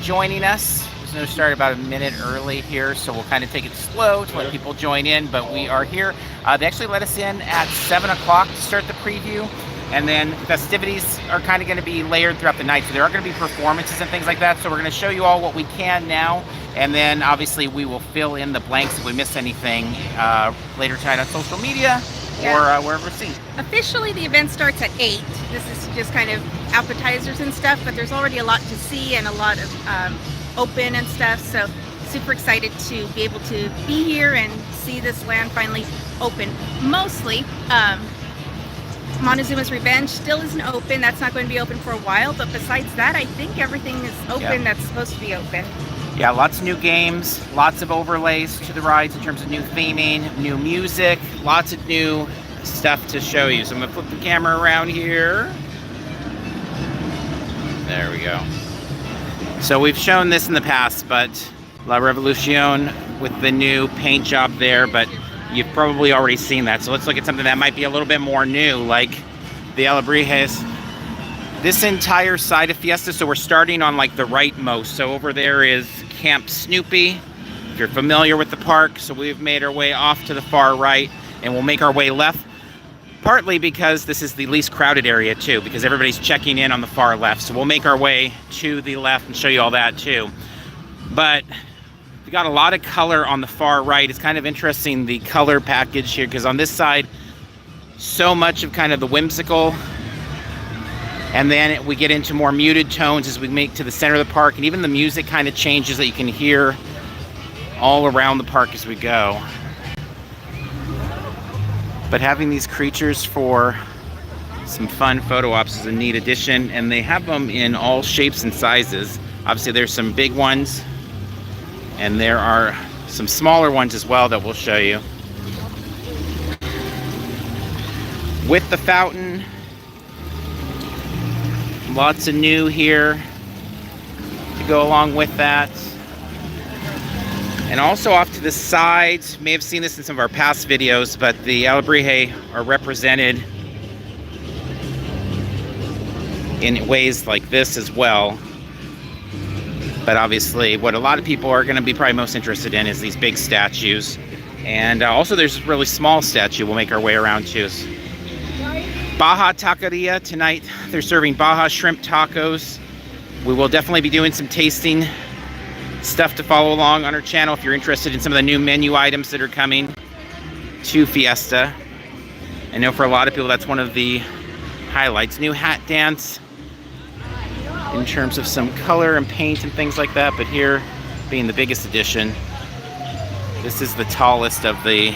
joining us. We're going to start about a minute early here, so we'll kind of take it slow to let people join in, but we are here. They actually let us in at 7 o'clock to start the preview, and then festivities are kind of going to be layered throughout the night, so there are going to be performances and things like that, so we're going to show you all what we can now, and then obviously we will fill in the blanks if we miss anything later tonight on social media or wherever it's seen. Officially, the event starts at 8. This is just kind of appetizers and stuff, but there's already a lot to see and a lot of open and stuff, so super excited to be able to be here and see this land finally open. Mostly, Montezuma's Revenge still isn't open. That's not going to be open for a while, but besides that, I think everything is open that's supposed to be open. Yeah, lots of new games, lots of overlays to the rides in terms of new theming, new music, lots of new stuff to show you. So I'm gonna flip the camera around here. There we go. So we've shown this in the past, but La Revolucion with the new paint job there, but you've probably already seen that. So let's look at something that might be a little bit more new, like the Alebrijes. This entire side of Fiesta, so we're starting on like the rightmost. So over there is Camp Snoopy, if you're familiar with the park. So we've made our way off to the far right, and we'll make our way left, partly because this is the least crowded area too, because everybody's checking in on the far left. So we'll make our way to the left and show you all that too. But we got a lot of color on the far right. It's kind of interesting, the color package here, because on this side, so much of kind of the whimsical, and then we get into more muted tones as we make to the center of the park, and even the music kind of changes that you can hear all around the park as we go. But having these creatures for some fun photo ops is a neat addition, and they have them in all shapes and sizes. Obviously there's some big ones, and there are some smaller ones as well that we'll show you. With the fountain, lots of new here to go along with that. And also off to the sides, you may have seen this in some of our past videos, but the Alebrije are represented in ways like this as well. But obviously what a lot of people are going to be probably most interested in is these big statues. And also there's a really small statue we'll make our way around to. Baja Taqueria tonight. They're serving Baja shrimp tacos. We will definitely be doing some tasting stuff to follow along on our channel if you're interested in some of the new menu items that are coming to Fiesta. I know for a lot of people that's one of the highlights. New hat dance in terms of some color and paint and things like that, but here being the biggest addition, this is the tallest of the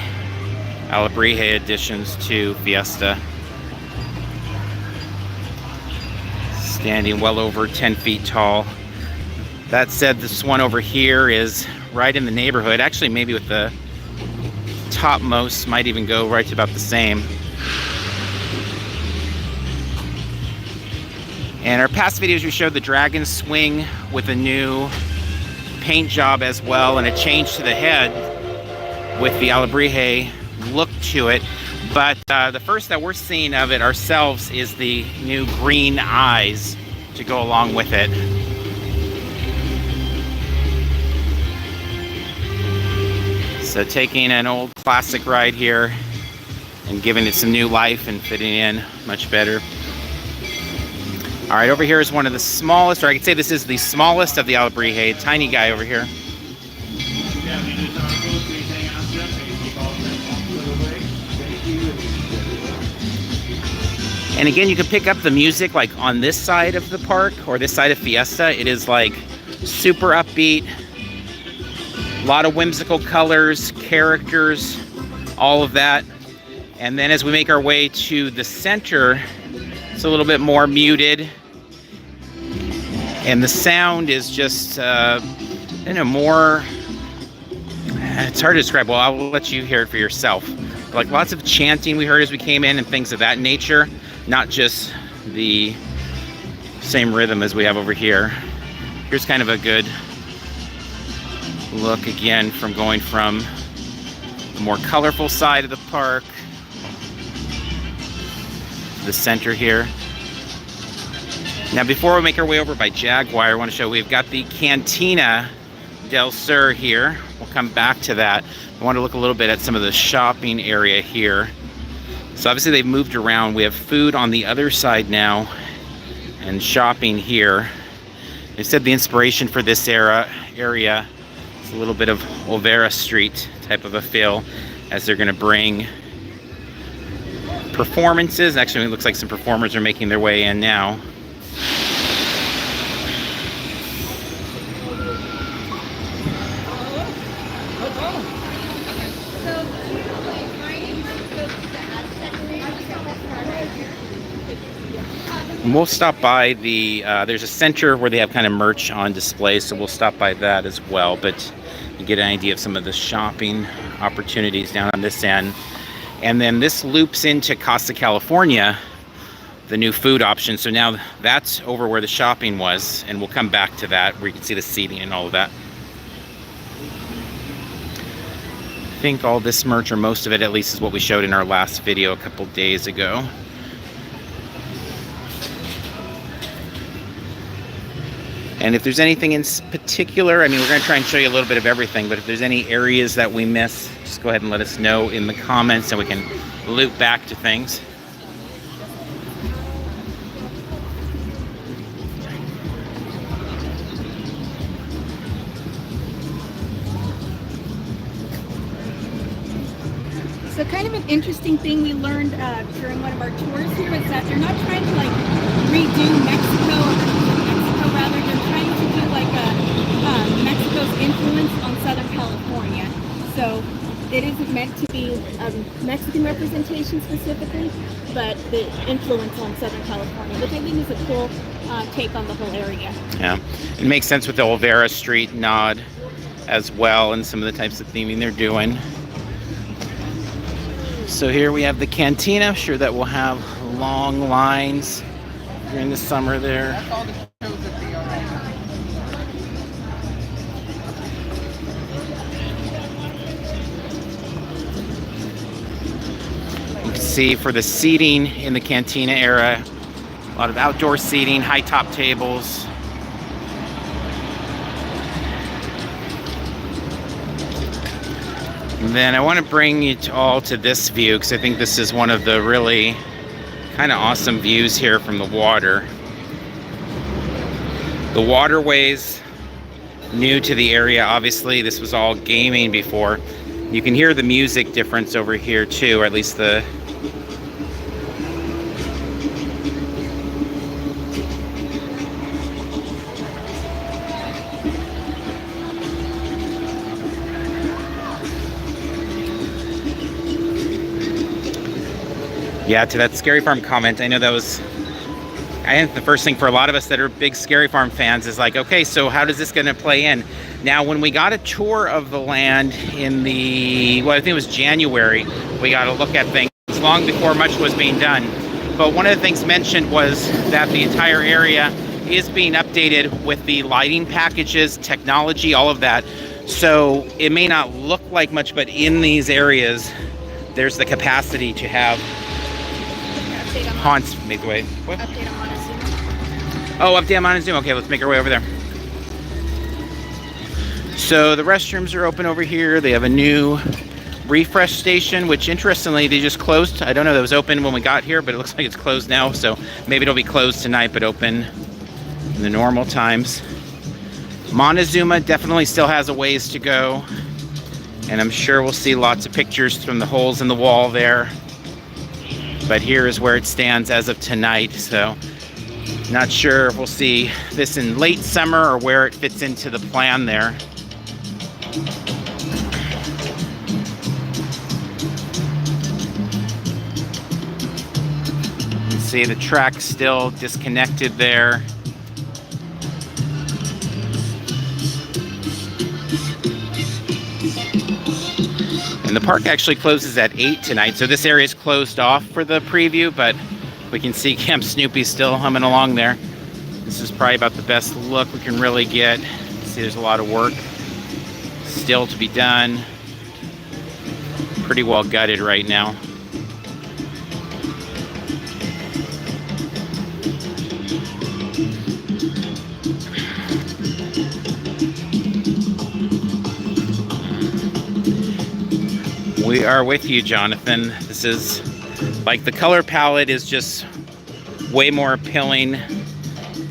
Alebrije additions to Fiesta. Standing well over 10 feet tall. That said, this one over here is right in the neighborhood. Actually, maybe with the topmost, might even go right to about the same. In our past videos, we showed the dragon swing with a new paint job as well, and a change to the head with the Alebrije look to it. But the first that we're seeing of it ourselves is the new green eyes to go along with it. So taking an old classic ride here and giving it some new life and fitting in much better. All right, over here is one of the smallest, or I could say this is the smallest of the Alebrije, tiny guy over here. And again, you can pick up the music like on this side of the park or this side of Fiesta. It is like super upbeat, a lot of whimsical colors, characters, all of that. And then as we make our way to the center, it's a little bit more muted. And the sound is just, more, it's hard to describe. Well, I'll let you hear it for yourself. Like lots of chanting we heard as we came in and things of that nature. Not just the same rhythm as we have over here. Here's kind of a good look again from going from the more colorful side of the park to the center here. Now, before we make our way over by Jaguar, I want to show we've got the Cantina del Sur here. We'll come back to that. I want to look a little bit at some of the shopping area here. So obviously they've moved around. We have food on the other side now and shopping here. They said the inspiration for this area is a little bit of Olvera Street type of a feel, as they're going to bring performances. Actually, it looks like some performers are making their way in now. And we'll stop by the, there's a center where they have kind of merch on display, so we'll stop by that as well. But you get an idea of some of the shopping opportunities down on this end. And then this loops into Costa California, the new food option. So now that's over where the shopping was, and we'll come back to that where you can see the seating and all of that. I think all this merch, or most of it at least, is what we showed in our last video a couple days ago. And if there's anything in particular, I mean, we're going to try and show you a little bit of everything, but if there's any areas that we miss, just go ahead and let us know in the comments so we can loop back to things. So kind of an interesting thing we learned during one of our tours here is that they're not trying to like redo Mexico or rather they're trying to do like Mexico's influence on Southern California. So it isn't meant to be Mexican representation specifically, but the influence on Southern California, which I think is a cool take on the whole area. Yeah, it makes sense with the Olvera Street nod as well, and some of the types of theming they're doing. So here we have the Cantina. I'm sure that we'll have long lines during the summer there. That's all the shows that they are right now. You can see for the seating in the Cantina era, a lot of outdoor seating, high top tables. And then I want to bring you all to this view, because I think this is one of the really kind of awesome views here from the water. The waterways, new to the area, obviously. This was all gaming before. You can hear the music difference over here too, or at least the yeah, to that Scary Farm comment, I know that was, I think the first thing for a lot of us that are big Scary Farm fans is like, okay, so how does this going to play in? Now, when we got a tour of the land in the, well, I think it was January, we got to look at things long before much was being done. But one of the things mentioned was that the entire area is being updated with the lighting packages, technology, all of that. So it may not look like much, but in these areas, there's the capacity to have haunts make the way. What? Update on Montezuma. Oh, update on Montezuma. Okay, let's make our way over there. So the restrooms are open over here. They have a new refresh station, which interestingly they just closed. I don't know, that was open when we got here, but it looks like it's closed now. So maybe it'll be closed tonight, but open in the normal times. Montezuma definitely still has a ways to go, and I'm sure we'll see lots of pictures from the holes in the wall there. But here is where it stands as of tonight, so not sure if we'll see this in late summer or where it fits into the plan there. You see the track still disconnected there. And the park actually closes at 8 tonight, so this area is closed off for the preview, but we can see Camp Snoopy still humming along there. This is probably about the best look we can really get. See, there's a lot of work still to be done. Pretty well gutted right now. We are with you, Jonathan. This is like the color palette is just way more appealing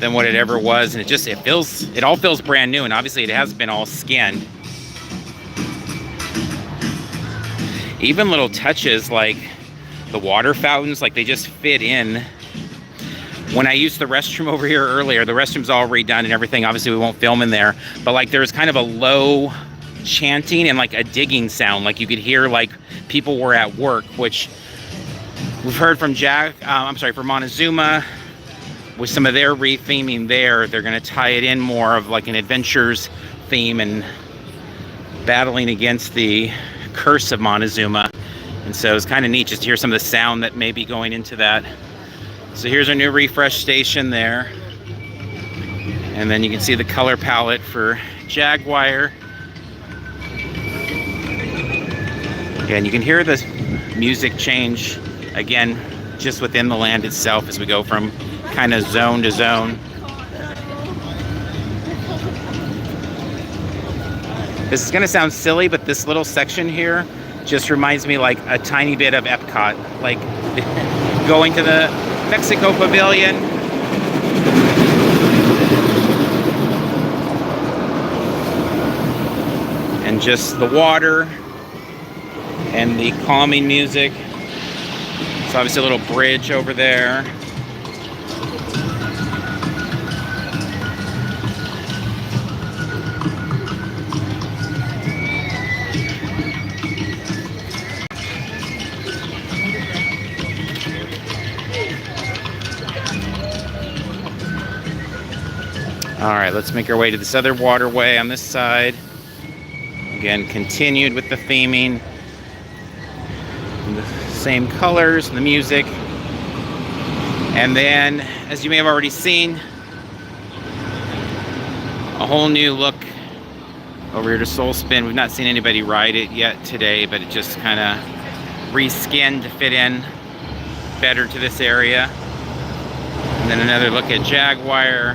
than what it ever was, and it all feels brand new, and obviously it has been all skinned. Even little touches like the water fountains, like they just fit in. When I used the restroom over here earlier, the restroom's all redone and everything. Obviously we won't film in there, but like there's kind of a low chanting and like a digging sound, like you could hear like people were at work, which we've heard from from Montezuma with some of their re-theming there. They're going to tie it in more of like an adventures theme and battling against the curse of Montezuma. And so it's kind of neat just to hear some of the sound that may be going into that. So here's our new refresh station there. And then you can see the color palette for Jaguar. Again, you can hear the music change again just within the land itself as we go from kind of zone to zone. This is gonna sound silly, but this little section here just reminds me like a tiny bit of Epcot, like going to the Mexico Pavilion. And just the water and the calming music. It's obviously a little bridge over there. All right, let's make our way to this other waterway on this side. Again, continued with the theming. And the same colors and the music. And then, as you may have already seen, a whole new look over here to Soul Spin. We've not seen anybody ride it yet today, but it just kind of reskinned to fit in better to this area. And then another look at Jaguar.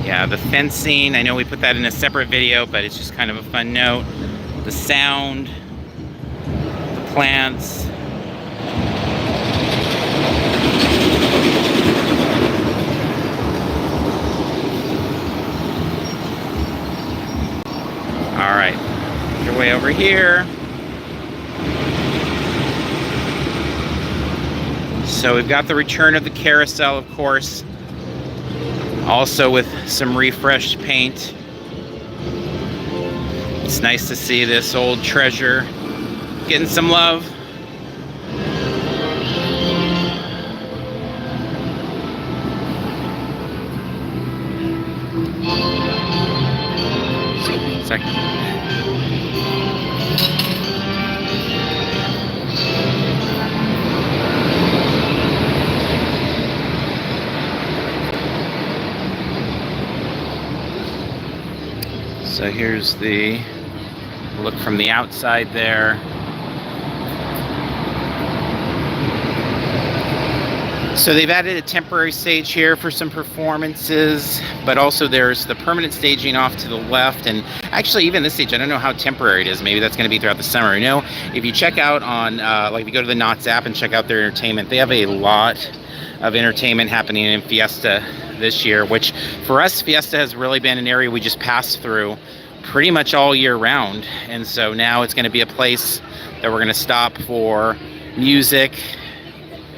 Yeah, the fencing, I know we put that in a separate video, but it's just kind of a fun note. The sound, the plants. All right, make your way over here. So we've got the return of the carousel, of course. Also with some refreshed paint. It's nice to see this old treasure getting some love. Second. So here's the look from the outside there. So they've added a temporary stage here for some performances, but also there's the permanent staging off to the left. And actually even this stage, I don't know how temporary it is. Maybe that's going to be throughout the summer. You know, if you check out on, like if you go to the Knott's app and check out their entertainment, they have a lot of entertainment happening in Fiesta this year, which for us, Fiesta has really been an area we just pass through pretty much all year round. And so now it's going to be a place that we're going to stop for music,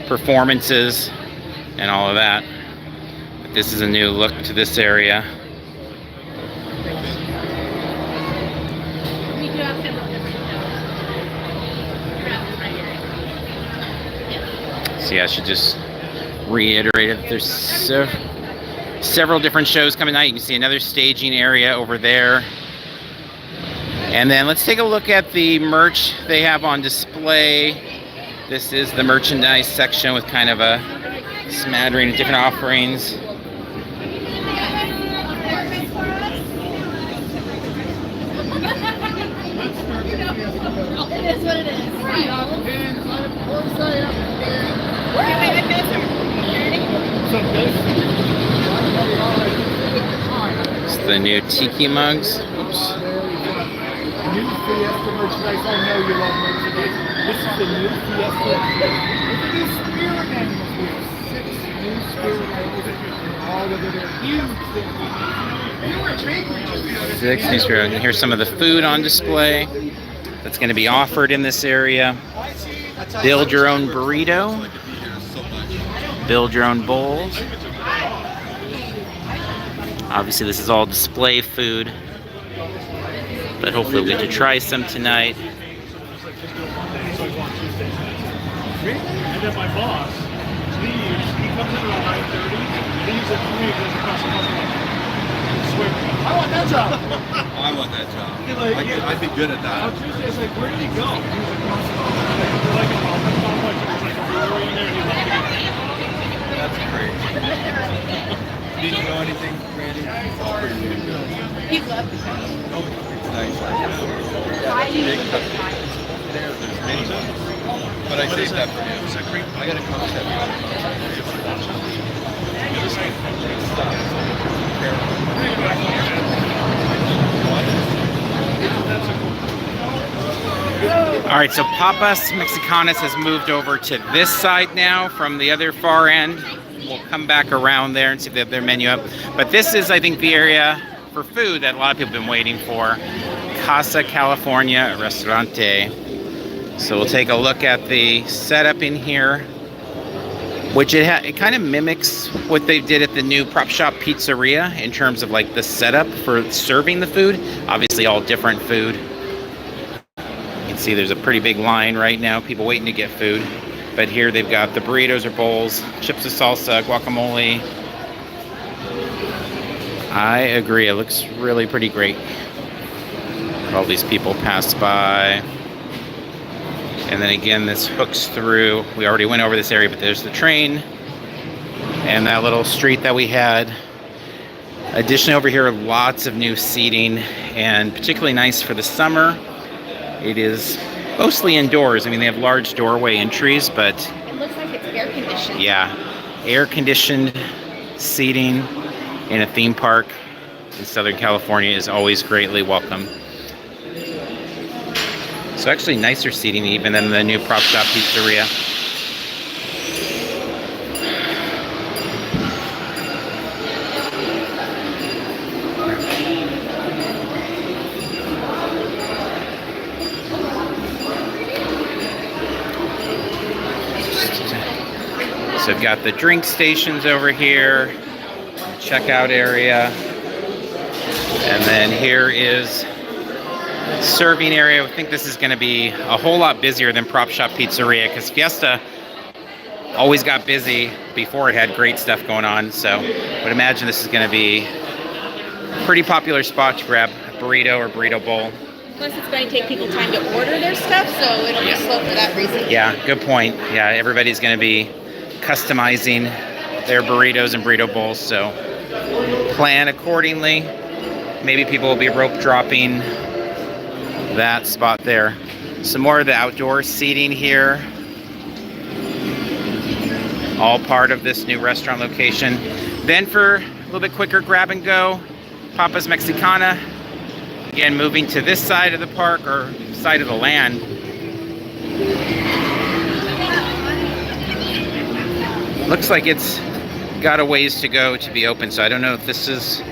performances, and all of that. But this is a new look to this area. So yeah, I should just reiterate it. There's several different shows coming out. You can see another staging area over there. And then let's take a look at the merch they have on display. This is the merchandise section with kind of a smattering of different offerings. It is what it is. It's the new tiki mugs. new Fiesta merchandise. I know you love merchandise. This is the new Fiesta. Look at these spirit animals. We have 6 new spirit animals. All of it are huge things. 6 new spirit. And here's some of the food on display that's going to be offered in this area. Build your own burrito. Build your own bowls. Obviously, this is all display food, but hopefully we'll get to try some tonight. And then my boss leaves. He comes in around 9:30. Leaves at 3 because it costs money. I want that job. I want that job. Like, I'd be good at that. On Tuesday, I was like, where did he go? He was across the hall. Like, oh, that's not much. It was like a brewery in there. That's great. Did you know anything, Randy? He loved it. Oh, it's nice. Big cupcake. There's many. But I saved that for him. I got a concept. All right, so Papas Mexicanas has moved over to this side now from the other far end. We'll come back around there and see if they have their menu up. But this is, I think, the area for food that a lot of people have been waiting for. Casa California Restaurante. So we'll take a look at the setup in here, which it kind of mimics what they did at the new Prop Shop Pizzeria in terms of like the setup for serving the food. Obviously all different food. You can see there's a pretty big line right now, people waiting to get food. But here they've got the burritos or bowls, chips of salsa, guacamole. I agree, it looks really pretty great. All these people pass by. And then again, this hooks through. We already went over this area, but there's the train and that little street that we had. Additionally, over here, lots of new seating, and particularly nice for the summer. It is mostly indoors. I mean, they have large doorway entries, but It looks like it's air conditioned. yeah, air-conditioned seating in a theme park in Southern California is always greatly welcome. So actually nicer seating even than the new Prop Shop Pizzeria. So we've got the drink stations over here, checkout area, and then here is serving area. I think this is going to be a whole lot busier than Prop Shop Pizzeria because Fiesta always got busy before it had great stuff going on. So I would imagine this is going to be a pretty popular spot to grab a burrito or burrito bowl. Plus, it's going to take people time to order their stuff, so it'll be slow for that reason. Yeah, good point. Yeah, everybody's going to be customizing their burritos and burrito bowls, so plan accordingly. Maybe people will be rope dropping that spot there. Some more of the outdoor seating here. All part of this new restaurant location. Then for a little bit quicker grab and go, Papas Mexicana. Again, moving to this side of the park, or side of the land. Looks like it's got a ways to go to be open, so I don't know if this is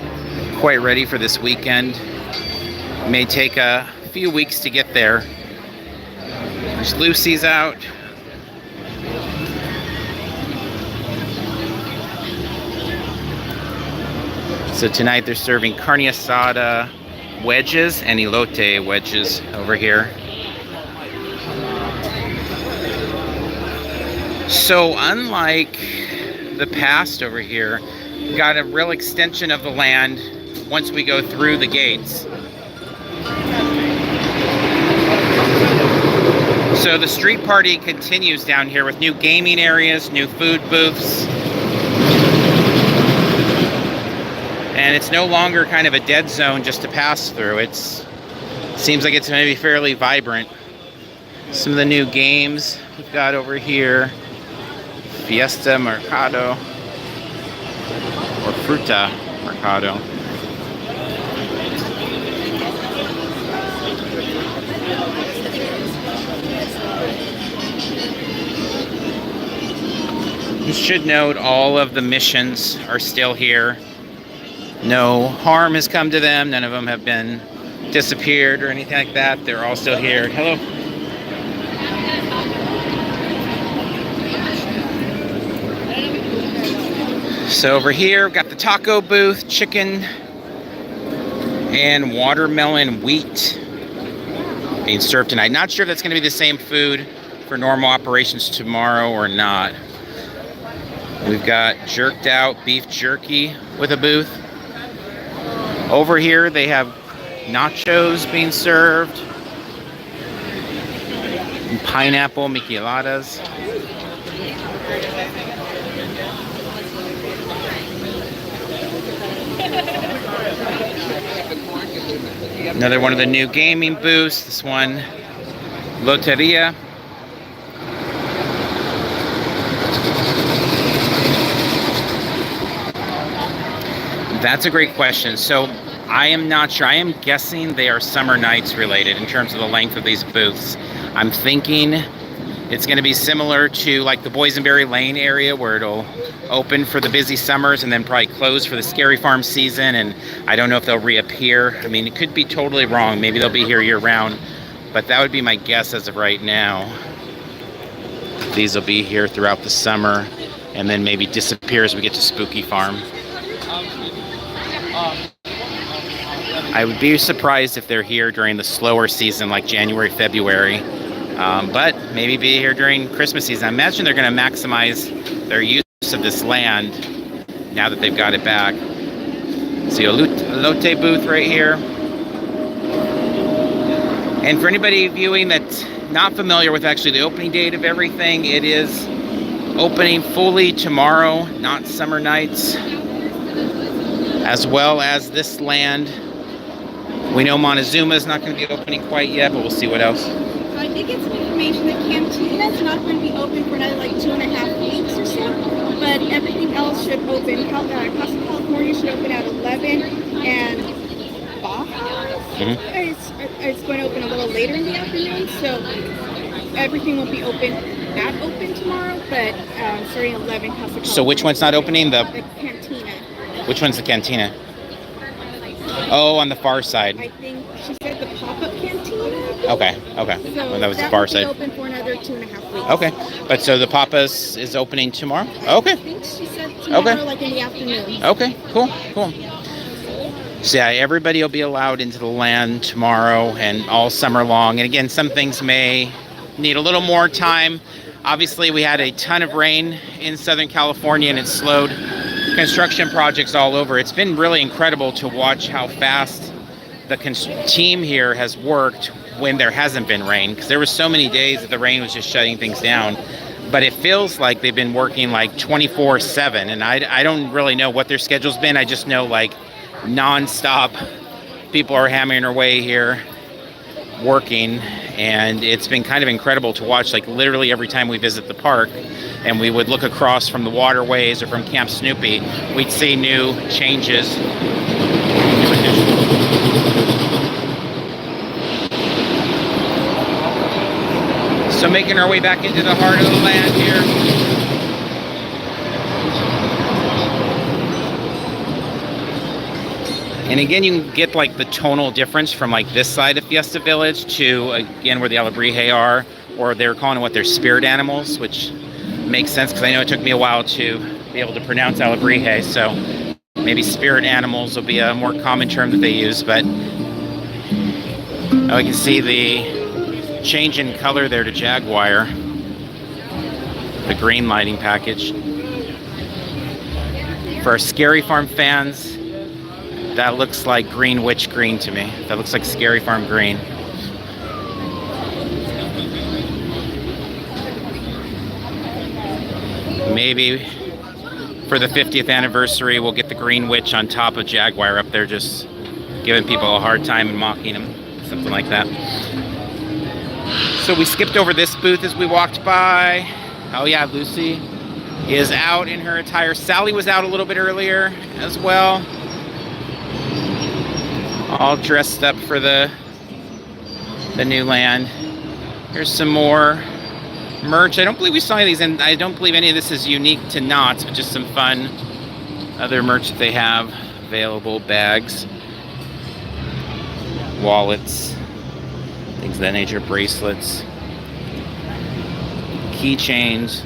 quite ready for this weekend. It may take a few weeks to get there. There's Lucy's out. So tonight they're serving carne asada wedges and elote wedges over here. So unlike the past over here, got a real extension of the land once we go through the gates. So the street party continues down here with new gaming areas, new food booths. And it's no longer kind of a dead zone just to pass through. It seems like it's going to be fairly vibrant. Some of the new games we've got over here. Fiesta Mercado. Or Fruta Mercado. You should note all of the missions are still here. No harm has come to them. None of them have been disappeared or anything like that. They're all still here. Hello. So over here, we've got the taco booth, chicken and watermelon wheat being served tonight. Not sure if that's going to be the same food for normal operations tomorrow or not. We've got jerked out beef jerky with a booth. Over here, they have nachos being served. And pineapple micheladas. Another one of the new gaming booths. This one, Loteria. That's a great question. So I am not sure. I am guessing they are summer nights related in terms of the length of these booths. I'm thinking it's going to be similar to like the Boysenberry Lane area where it'll open for the busy summers and then probably close for the Scary Farm season. And I don't know if they'll reappear. I mean, it could be totally wrong. Maybe they'll be here year round, but that would be my guess as of right now. These will be here throughout the summer and then maybe disappear as we get to Spooky Farm. I would be surprised if they're here during the slower season like January, February, but maybe be here during Christmas season. I imagine they're going to maximize their use of this land now that they've got it back. See a Lotte booth right here. And for anybody viewing that's not familiar with actually the opening date of everything, it is opening fully tomorrow, not summer nights, as well as this land. We know Montezuma is not going to be opening quite yet, but we'll see what else. So I did get some information that Cantina is not going to be open for another like 2.5 weeks or so, but everything else should open. Casa California should open at 11, and Baja it's going to open a little later in the afternoon, so everything will be open tomorrow, but starting at 11, Casa California. So which one's not opening? The Cantina. Which one's the Cantina? Oh, on the far side. I think she said the pop-up cantina. Okay. So Well, that was the far side. Open for another 2.5 weeks. Okay, but so the Papa's is opening tomorrow? Okay. I think she said tomorrow, like in the afternoon. Okay, cool. So yeah, everybody will be allowed into the land tomorrow and all summer long. And again, some things may need a little more time. Obviously, we had a ton of rain in Southern California and it slowed construction projects all over. It's been really incredible to watch how fast the team here has worked when there hasn't been rain, because there were so many days that the rain was just shutting things down. But it feels like they've been working like 24/7, and I don't really know what their schedule's been. I just know like non-stop people are hammering away here working, and it's been kind of incredible to watch. Like literally every time we visit the park and we would look across from the waterways or from Camp Snoopy, we'd see new changes, new additions. So making our way back into the heart of the land here. And again, you can get like the tonal difference from like this side of Fiesta Village to again where the Alebrije are, or they're calling it what their spirit animals, which makes sense because I know it took me a while to be able to pronounce Alebrije, so maybe spirit animals will be a more common term that they use. But oh, you can see the change in color there to Jaguar, the green lighting package. For our Scary Farm fans, that looks like Green Witch green to me. That looks like Scary Farm green. Maybe for the 50th anniversary, we'll get the Green Witch on top of Jaguar up there, just giving people a hard time and mocking them. Something like that. So we skipped over this booth as we walked by. Oh yeah, Lucy is out in her attire. Sally was out a little bit earlier as well. All dressed up for the the new land. Here's some more merch. I don't believe we saw any of these, and I don't believe any of this is unique to Knott's, but just some fun other merch that they have available. Bags, wallets, things of that nature, bracelets, keychains.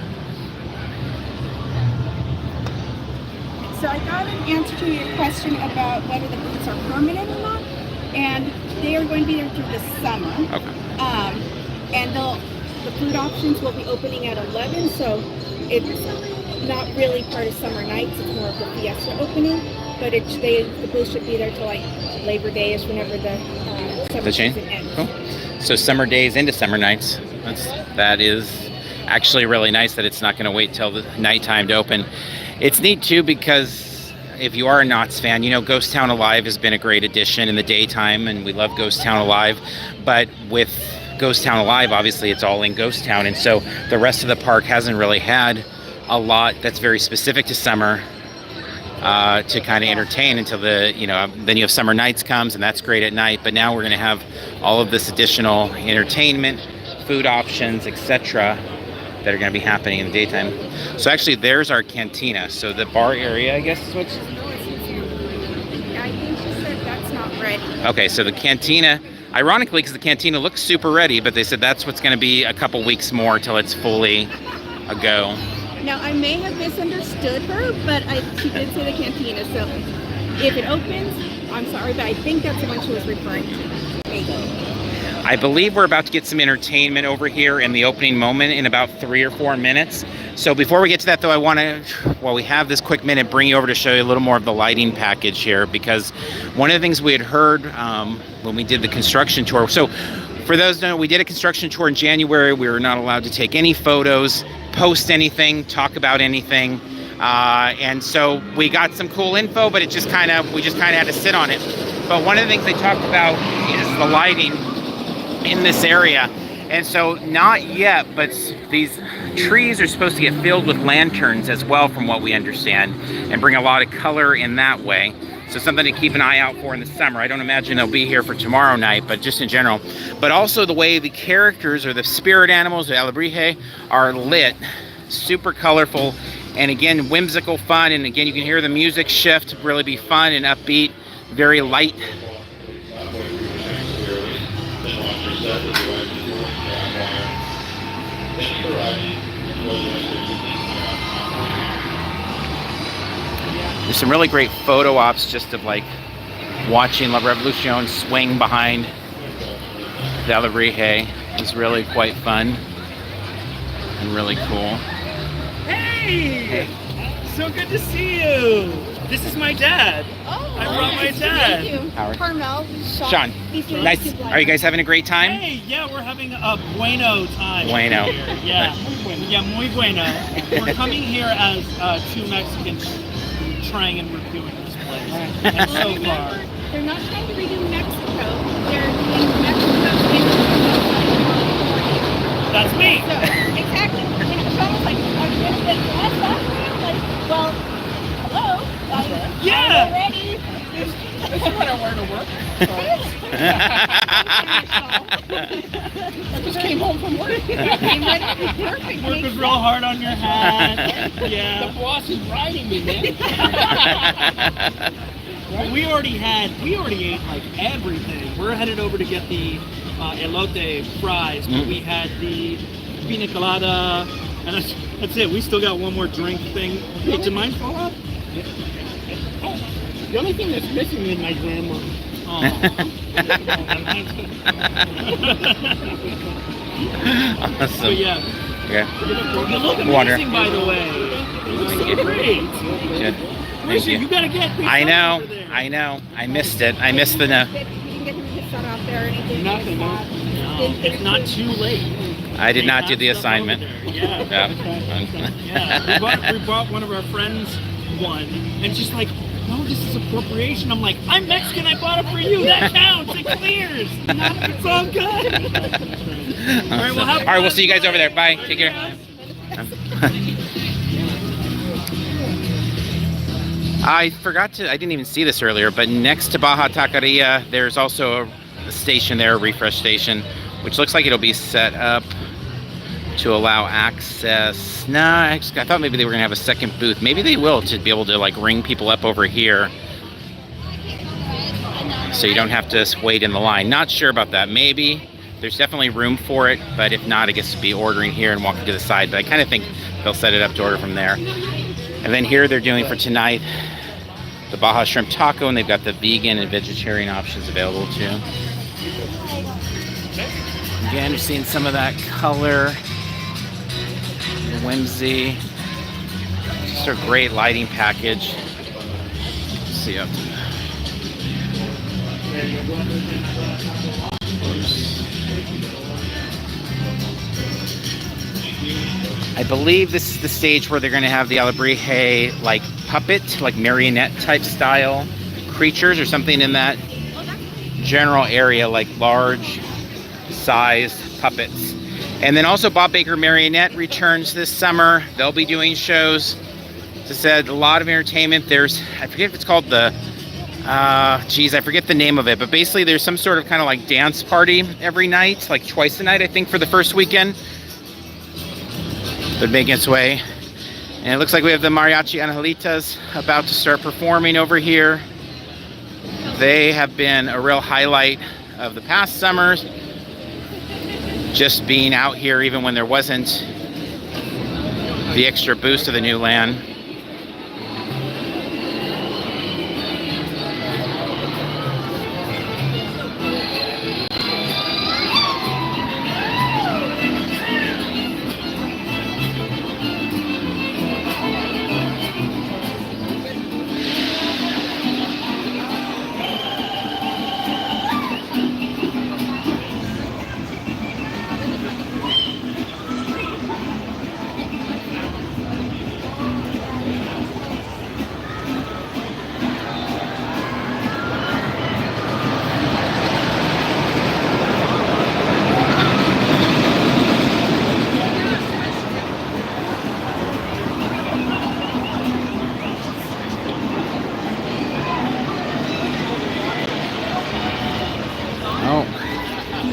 So I got an answer to your question about whether the booths are permanent or not, and they are going to be there through the summer. Okay. And the food options will be opening at 11, so it's not really part of summer nights. It's more of the Fiesta opening, but the booth should be there till like Labor Day is whenever the summer season ends. Cool. So summer days into summer nights. That is actually really nice that it's not going to wait till the nighttime to open. It's neat too because if you are a Knott's fan, you know Ghost Town Alive has been a great addition in the daytime, and we love Ghost Town Alive. But with Ghost Town Alive, obviously it's all in Ghost Town, and so the rest of the park hasn't really had a lot that's very specific to summer to kind of entertain until then you have summer nights comes, and that's great at night. But now we're going to have all of this additional entertainment, food options, etc. that are going to be happening in the daytime. So actually there's our cantina. So the bar area, I guess is what's... I think she said that's not ready. Okay, so the cantina, ironically, because the cantina looks super ready, but they said that's what's going to be a couple weeks more till it's fully a go. Now, I may have misunderstood her, but she did say the cantina, so if it opens, I'm sorry, but I think that's the one she was referring to. I believe we're about to get some entertainment over here in the opening moment in about 3 or 4 minutes. So before we get to that, though, I want to, while we have this quick minute, bring you over to show you a little more of the lighting package here, because one of the things we had heard when we did the construction tour. So for those who know, we did a construction tour in January. We were not allowed to take any photos, post anything, talk about anything. And so we got some cool info, but we just kind of had to sit on it. But one of the things they talked about is the lighting in this area. And so not yet, but these trees are supposed to get filled with lanterns as well, from what we understand, and bring a lot of color in that way. So something to keep an eye out for in the summer. I don't imagine they'll be here for tomorrow night, but just in general. But also the way the characters or the spirit animals, the alebrije, are lit, super colorful, and again, whimsical fun. And again, you can hear the music shift, really be fun and upbeat, very light. There's some really great photo ops just of like watching La Revolucion swing behind the alebrije. It's really quite fun and really cool. Hey! So good to see you! This is my dad. Oh, I brought my nice dad. to meet you. Howard. Carmel, Sean, nice. Are you guys having a great time? Hey, yeah, we're having a bueno time. Bueno. Here. Yeah, yeah, muy bueno. We're coming here as two Mexicans trying and reviewing this place. And so far, they're not trying to redo Mexico. They're doing Mexico in that's me. So, exactly. And it's almost like, I'm going to get dressed up. Like, well, hello. Yeah. I'm ready. This is what I wear to work. I just came home from work. Perfect. Work was real hard on your hat. Yeah. The boss is riding me, man. We already ate like everything. We're headed over to get the elote fries, but we had the pina colada, and that's it. We still got one more drink thing. Hey, did mine fall out? Oh, the only thing that's missing is my grandma. Awesome. So yeah. Okay. You look Water. amazing, by the way. You look so great. Good. Thank you. You gotta get. I know. I know. I missed it. I missed the. You can get them to shut off there or anything. Nothing, No, it's not too late. I did They not got do the stuff over assignment. there. Yeah. Yeah. Yeah. We bought one of our friends one, and she's like, "No, this is appropriation." I'm like, "I'm Mexican. I bought it for you. That counts. It clears. It's all good." All right, All right, we'll see you guys over there. Bye. Take care. I didn't even see this earlier, but next to Baja Taqueria, there's also a station there, a refresh station, which looks like it'll be set up to allow access. Nah, I thought maybe they were gonna have a second booth. Maybe they will, to be able to like ring people up over here, so you don't have to wait in the line. Not sure about that. Maybe there's definitely room for it, but if not, I guess to be ordering here and walking to the side. But I kind of think they'll set it up to order from there. And then here they're doing for tonight the Baja Shrimp Taco, and they've got the vegan and vegetarian options available too. Again, you're seeing some of that color, whimsy. Just a great lighting package. Let's see up. I believe this is the stage where they're going to have the Alebrije like puppet, like marionette type style creatures or something in that general area, like large sized puppets. And then also Bob Baker Marionette returns this summer. They'll be doing shows. As I said, a lot of entertainment. There's, I forget if it's called the, geez, I forget the name of it, but basically there's some sort of kind of like dance party every night, like twice a night, I think, for the first weekend. They're making its way. And it looks like we have the Mariachi Angelitas about to start performing over here. They have been a real highlight of the past summers. Just being out here even when there wasn't the extra boost of the new land.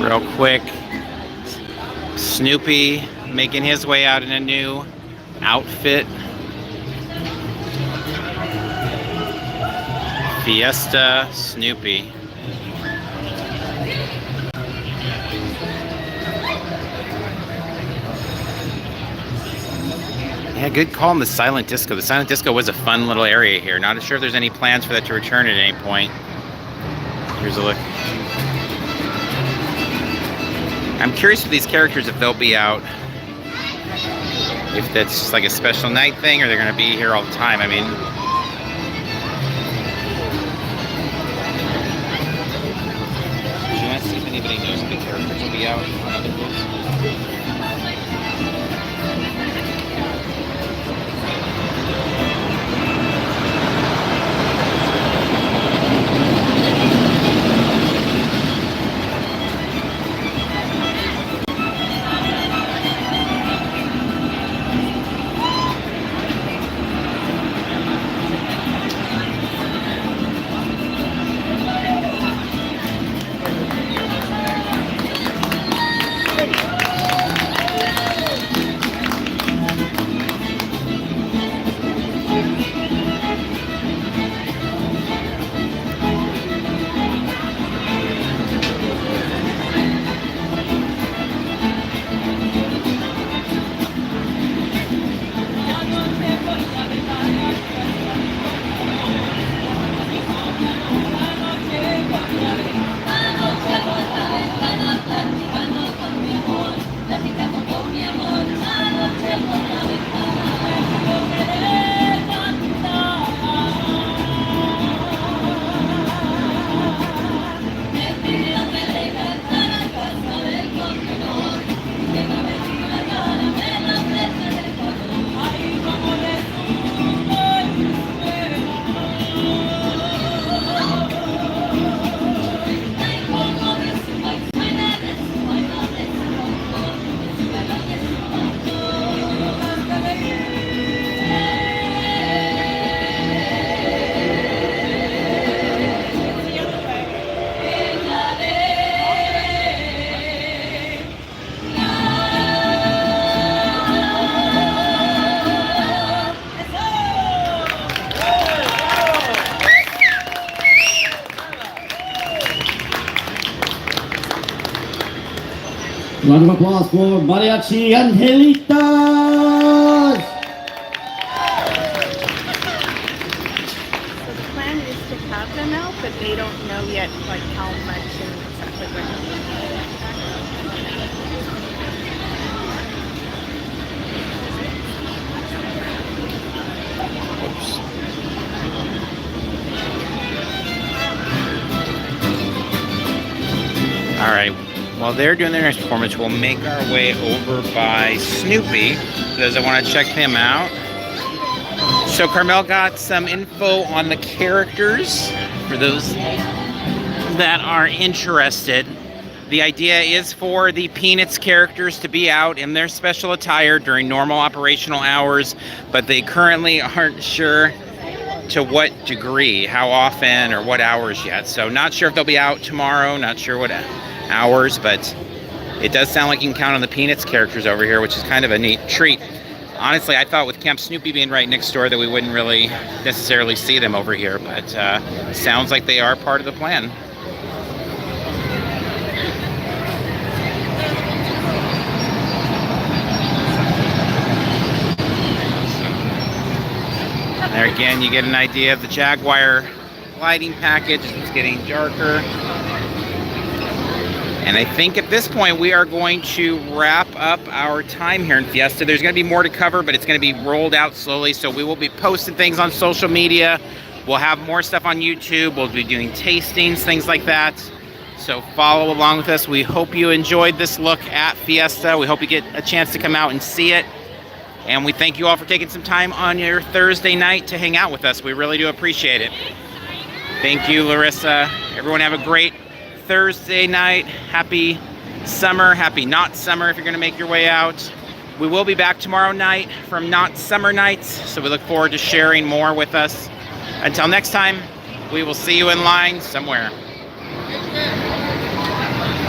Real quick, Snoopy making his way out in a new outfit. Fiesta Snoopy. Yeah, good call on the silent disco. The silent disco was a fun little area here. Not sure if there's any plans for that to return at any point. Here's a look. I'm curious with these characters if they'll be out, if that's just like a special night thing or they're going to be here all the time. I mean, let's see if anybody knows if the characters will be out on other books. Round of applause for Mariachi Angelitas! So the plan is to have them out, but they don't know yet like how much and exactly what. All right. While they're doing their next performance, we'll make our way over by Snoopy because I want to check him out. So Carmel got some info on the characters for those that are interested. The idea is for the Peanuts characters to be out in their special attire during normal operational hours, but they currently aren't sure to what degree, how often, or what hours yet. So not sure if they'll be out tomorrow, not sure what hours, but it does sound like you can count on the Peanuts characters over here, which is kind of a neat treat. Honestly, I thought with Camp Snoopy being right next door that we wouldn't really necessarily see them over here, but sounds like they are part of the plan. There again, you get an idea of the Jaguar lighting package. It's getting darker. And I think at this point we are going to wrap up our time here in Fiesta. There's going to be more to cover, but it's going to be rolled out slowly. So we will be posting things on social media. We'll have more stuff on YouTube. We'll be doing tastings, things like that. So follow along with us. We hope you enjoyed this look at Fiesta. We hope you get a chance to come out and see it. And we thank you all for taking some time on your Thursday night to hang out with us. We really do appreciate it. Thank you, Larissa. Everyone have a great Thursday night. Happy summer. Happy Knott summer if you're going to make your way out. We will be back tomorrow night from Knott Summer Nights. So we look forward to sharing more with us. Until next time, we will see you in line somewhere.